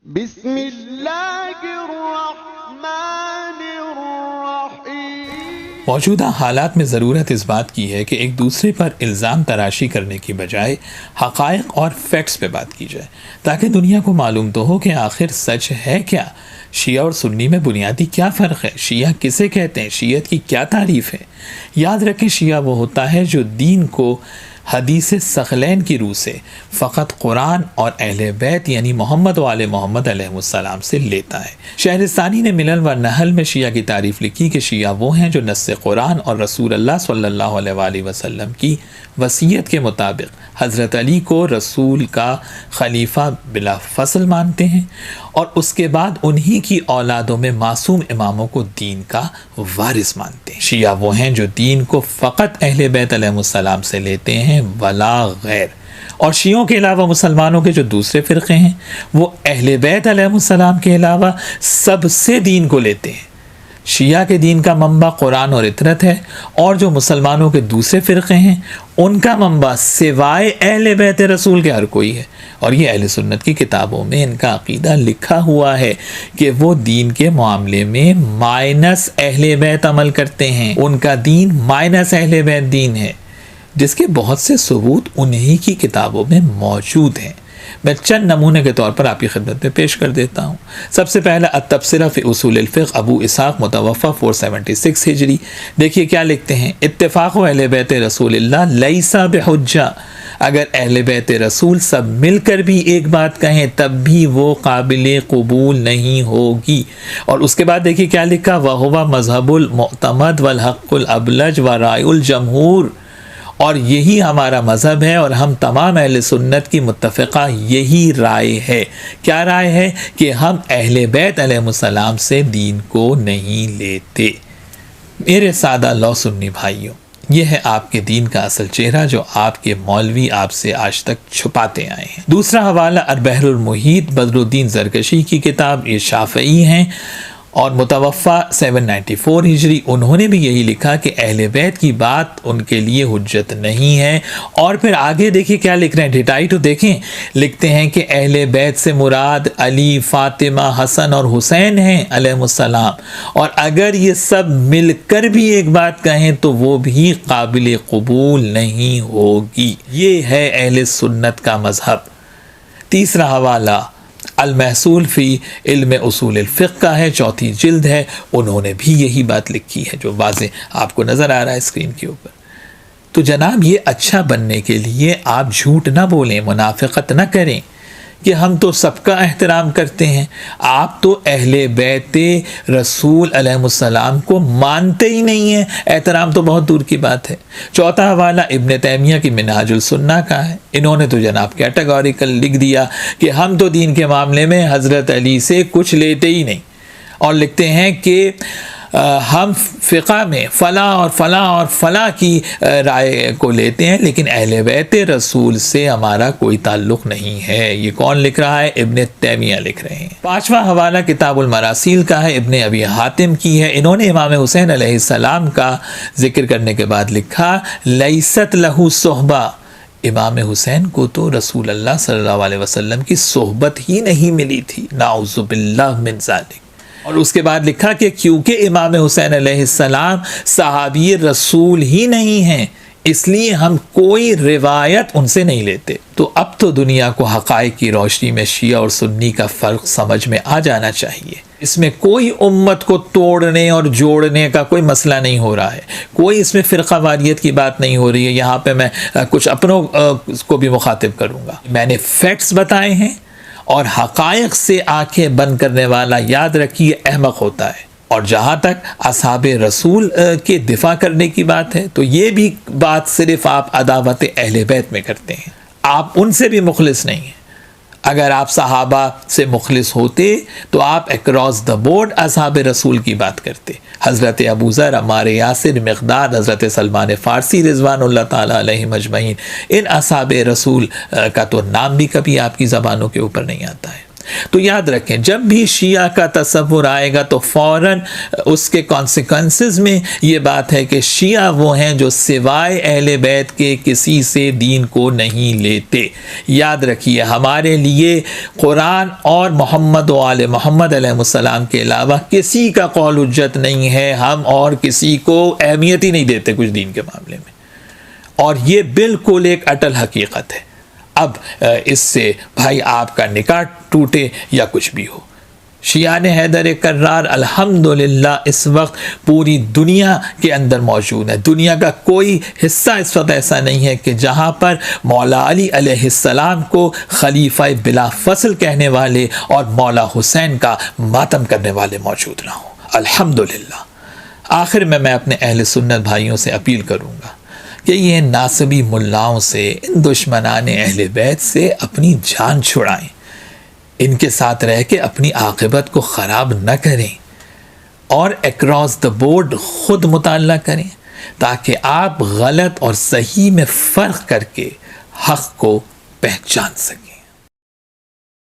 بسم اللہ الرحمن الرحیم۔ موجودہ حالات میں ضرورت اس بات کی ہے کہ ایک دوسرے پر الزام تراشی کرنے کی بجائے حقائق اور فیکٹس پہ بات کی جائے، تاکہ دنیا کو معلوم تو ہو کہ آخر سچ ہے کیا، شیعہ اور سنی میں بنیادی کیا فرق ہے، شیعہ کسے کہتے ہیں، شیعت کی کیا تعریف ہے۔ یاد رکھیں، شیعہ وہ ہوتا ہے جو دین کو حدیث ثقلین کی روح سے فقط قرآن اور اہل بیت یعنی محمد و آل محمد علیہ السلام سے لیتا ہے۔ شہرستانی نے ملل و نحل میں شیعہ کی تعریف لکھی کہ شیعہ وہ ہیں جو نص قرآن اور رسول اللہ صلی اللہ علیہ وآلہ وسلم کی وصیت کے مطابق حضرت علی کو رسول کا خلیفہ بلا فصل مانتے ہیں اور اس کے بعد انہی کی اولادوں میں معصوم اماموں کو دین کا وارث مانتے ہیں۔ شیعہ وہ ہیں جو دین کو فقط اہل بیت علیہ السلام سے لیتے ہیں ولا غیر، اور شیعوں کے علاوہ مسلمانوں کے جو دوسرے فرقے ہیں وہ اہل بیت علیہ السلام کے علاوہ سب سے دین کو لیتے ہیں۔ شیعہ کے دین کا منبع قرآن اور اطرت ہے، اور جو مسلمانوں کے دوسرے فرقے ہیں ان کا منبع سوائے اہل بیت رسول کے ہر کوئی ہے، اور یہ اہل سنت کی کتابوں میں ان کا عقیدہ لکھا ہوا ہے کہ وہ دین کے معاملے میں مائنس اہل بیت عمل کرتے ہیں، ان کا دین مائنس اہل بیت دین ہے، جس کے بہت سے ثبوت انہی کی کتابوں میں موجود ہیں۔ میں چند نمونے کے طور پر آپ کی خدمت میں پیش کر دیتا ہوں۔ سب سے پہلا التبصرہ فی اصول الفقہ، ابو اسحاق متوفی 476 ہجری۔ دیکھیے کیا لکھتے ہیں، اتفاق اہل بیت رسول اللہ لیس بحجہ، اگر اہل بیت رسول سب مل کر بھی ایک بات کہیں تب بھی وہ قابل قبول نہیں ہوگی۔ اور اس کے بعد دیکھیے کیا لکھا، وَهُوَ مذہب المعتمد والحق الابلج ورائے الجمہور، اور یہی ہمارا مذہب ہے اور ہم تمام اہل سنت کی متفقہ یہی رائے ہے۔ کیا رائے ہے؟ کہ ہم اہل بیت علیہ السلام سے دین کو نہیں لیتے۔ میرے سادہ لو سنی بھائیوں، یہ ہے آپ کے دین کا اصل چہرہ جو آپ کے مولوی آپ سے آج تک چھپاتے آئے ہیں۔ دوسرا حوالہ البحر المحیط، بدر الدین زرکشی کی کتاب، یہ شافعی ہیں اور متوفی 794 ہجری۔ انہوں نے بھی یہی لکھا کہ اہل بیت کی بات ان کے لیے حجت نہیں ہے، اور پھر آگے دیکھیں کیا لکھ رہے ہیں، ڈیٹائی تو دیکھیں، لکھتے ہیں کہ اہل بیت سے مراد علی، فاطمہ، حسن اور حسین ہیں علیہ السلام، اور اگر یہ سب مل کر بھی ایک بات کہیں تو وہ بھی قابل قبول نہیں ہوگی۔ یہ ہے اہل سنت کا مذہب۔ تیسرا حوالہ المحصول فی علم اصول الفقہ کا ہے، 4 جلد ہے، انہوں نے بھی یہی بات لکھی ہے جو واضح آپ کو نظر آ رہا ہے اسکرین کے اوپر۔ تو جناب، یہ اچھا بننے کے لیے آپ جھوٹ نہ بولیں، منافقت نہ کریں کہ ہم تو سب کا احترام کرتے ہیں، آپ تو اہل بیت رسول علیہ السلام کو مانتے ہی نہیں ہیں، احترام تو بہت دور کی بات ہے۔ چوتھا حوالہ ابن تیمیہ کی منہاج السنہ کا ہے، انہوں نے تو جناب کیٹیگوریکل لکھ دیا کہ ہم تو دین کے معاملے میں حضرت علی سے کچھ لیتے ہی نہیں، اور لکھتے ہیں کہ ہم فقہ میں فلاں اور فلاں اور فلاں کی رائے کو لیتے ہیں، لیکن اہل بیت رسول سے ہمارا کوئی تعلق نہیں ہے۔ یہ کون لکھ رہا ہے؟ ابن تیمیہ لکھ رہے ہیں۔ پانچواں حوالہ کتاب المراسیل کا ہے، ابن ابی حاتم کی ہے، انہوں نے امام حسین علیہ السلام کا ذکر کرنے کے بعد لکھا، لیست لہ صحبہ، امام حسین کو تو رسول اللہ صلی اللہ علیہ وسلم کی صحبت ہی نہیں ملی تھی، نعوذ باللہ من ذالک۔ اور اس کے بعد لکھا کہ کیونکہ امام حسین علیہ السلام صحابی رسول ہی نہیں ہیں، اس لیے ہم کوئی روایت ان سے نہیں لیتے۔ تو اب تو دنیا کو حقائق کی روشنی میں شیعہ اور سنی کا فرق سمجھ میں آ جانا چاہیے۔ اس میں کوئی امت کو توڑنے اور جوڑنے کا کوئی مسئلہ نہیں ہو رہا ہے، کوئی اس میں فرقہ واریت کی بات نہیں ہو رہی ہے۔ یہاں پہ میں کچھ اپنوں کو بھی مخاطب کروں گا۔ میں نے فیکٹس بتائے ہیں، اور حقائق سے آنکھیں بند کرنے والا یاد رکھیے احمق ہوتا ہے۔ اور جہاں تک اصحاب رسول کے دفاع کرنے کی بات ہے تو یہ بھی بات صرف آپ عداوت اہل بیت میں کرتے ہیں، آپ ان سے بھی مخلص نہیں ہیں۔ اگر آپ صحابہ سے مخلص ہوتے تو آپ اکراس دا بورڈ اصحاب رسول کی بات کرتے، حضرت ابو ذر، عمار یاسر، مقداد، حضرت سلمان فارسی رضوان اللہ تعالیٰ علیہم اجمعین، ان اصحاب رسول کا تو نام بھی کبھی آپ کی زبانوں کے اوپر نہیں آتا ہے۔ تو یاد رکھیں جب بھی شیعہ کا تصور آئے گا تو فوراً اس کے کانسیکوینسز میں یہ بات ہے کہ شیعہ وہ ہیں جو سوائے اہل بیت کے کسی سے دین کو نہیں لیتے. یاد رکھیے ہمارے لیے قرآن اور محمد و آل محمد علیہ السلام کے علاوہ کسی کا قول حجت نہیں ہے. ہم اور کسی کو اہمیت ہی نہیں دیتے کچھ دین کے معاملے میں، اور یہ بالکل ایک اٹل حقیقت ہے. اب اس سے بھائی آپ کا نکاح ٹوٹے یا کچھ بھی ہو، شیعان حیدر کرار الحمدللہ اس وقت پوری دنیا کے اندر موجود ہے. دنیا کا کوئی حصہ اس وقت ایسا نہیں ہے کہ جہاں پر مولا علی علیہ السلام کو خلیفہ بلا فصل کہنے والے اور مولا حسین کا ماتم کرنے والے موجود نہ ہوں. الحمدللہ. آخر میں اپنے اہل سنت بھائیوں سے اپیل کروں گا کہ یہ ناصبی ملاؤں سے، ان دشمنان اہل بیت سے اپنی جان چھڑائیں، ان کے ساتھ رہ کے اپنی عاقبت کو خراب نہ کریں، اور اکراس دا بورڈ خود مطالعہ کریں تاکہ آپ غلط اور صحیح میں فرق کر کے حق کو پہچان سکیں.